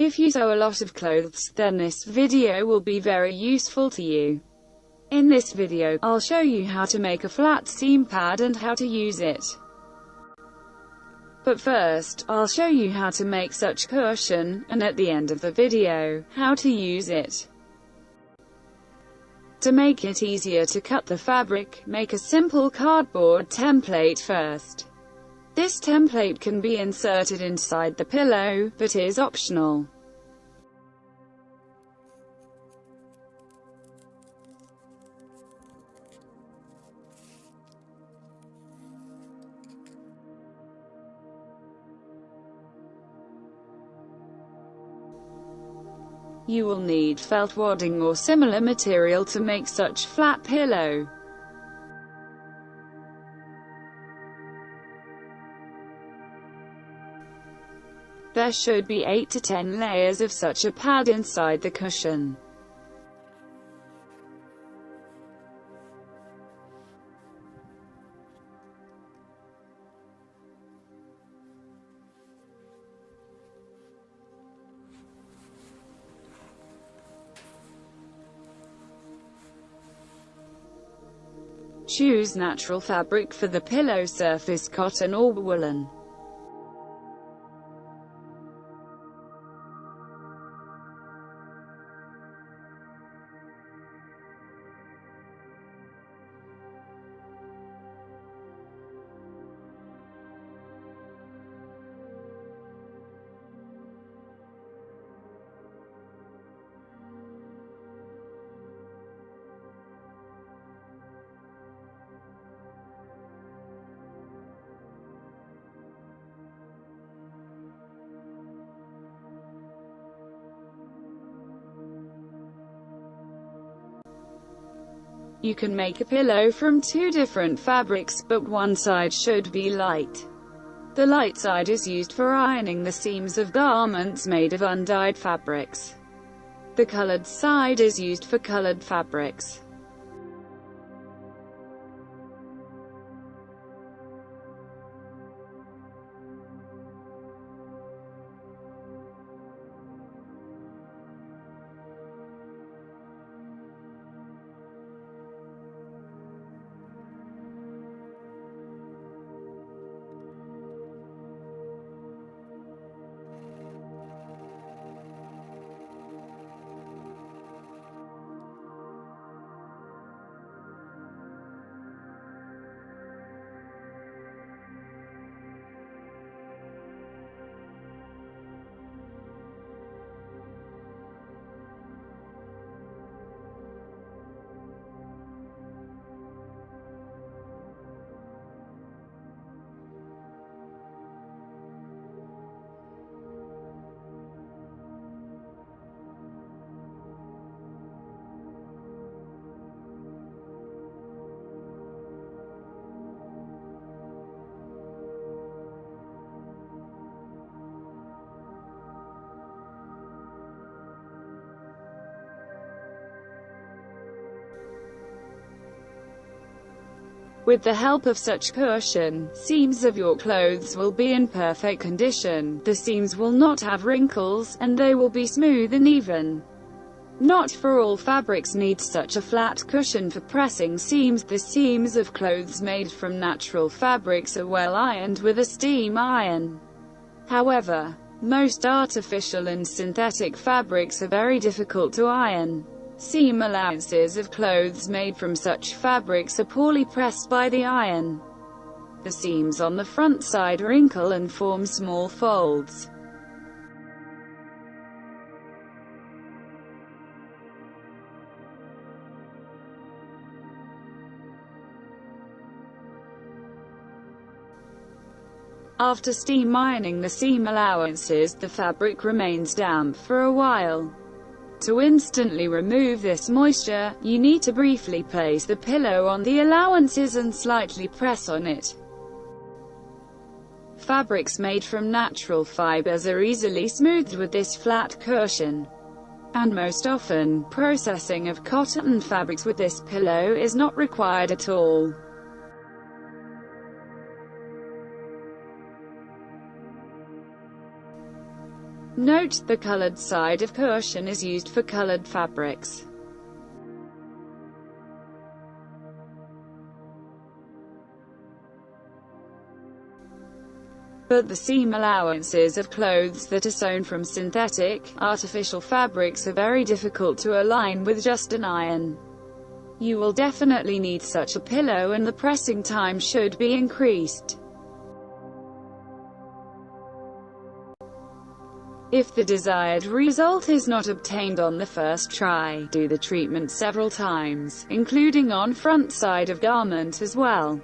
If you sew a lot of clothes, then this video will be very useful to you. In this video, I'll show you how to make a flat seam pad and how to use it. But first, I'll show you how to make such cushion, and at the end of the video, how to use it. To make it easier to cut the fabric, make a simple cardboard template first. This template can be inserted inside the pillow, but is optional. You will need felt wadding or similar material to make such flat pillow. There should be 8 to 10 layers of such a pad inside the cushion. Choose natural fabric for the pillow surface, cotton or woolen. You can make a pillow from 2 different fabrics, but one side should be light. The light side is used for ironing the seams of garments made of undyed fabrics. The colored side is used for colored fabrics. With the help of such cushion, seams of your clothes will be in perfect condition, the seams will not have wrinkles, and they will be smooth and even. Not for all fabrics need such a flat cushion for pressing seams. The seams of clothes made from natural fabrics are well ironed with a steam iron. However, most artificial and synthetic fabrics are very difficult to iron. Seam allowances of clothes made from such fabrics are poorly pressed by the iron. The seams on the front side wrinkle and form small folds. After steam ironing the seam allowances, the fabric remains damp for a while. To instantly remove this moisture, you need to briefly place the pillow on the allowances and slightly press on it. Fabrics made from natural fibers are easily smoothed with this flat cushion. And most often, processing of cotton fabrics with this pillow is not required at all. Note, the colored side of cushion is used for colored fabrics. But the seam allowances of clothes that are sewn from synthetic, artificial fabrics are very difficult to align with just an iron. You will definitely need such a pillow, and the pressing time should be increased. If the desired result is not obtained on the first try, do the treatment several times, including on front side of garment as well.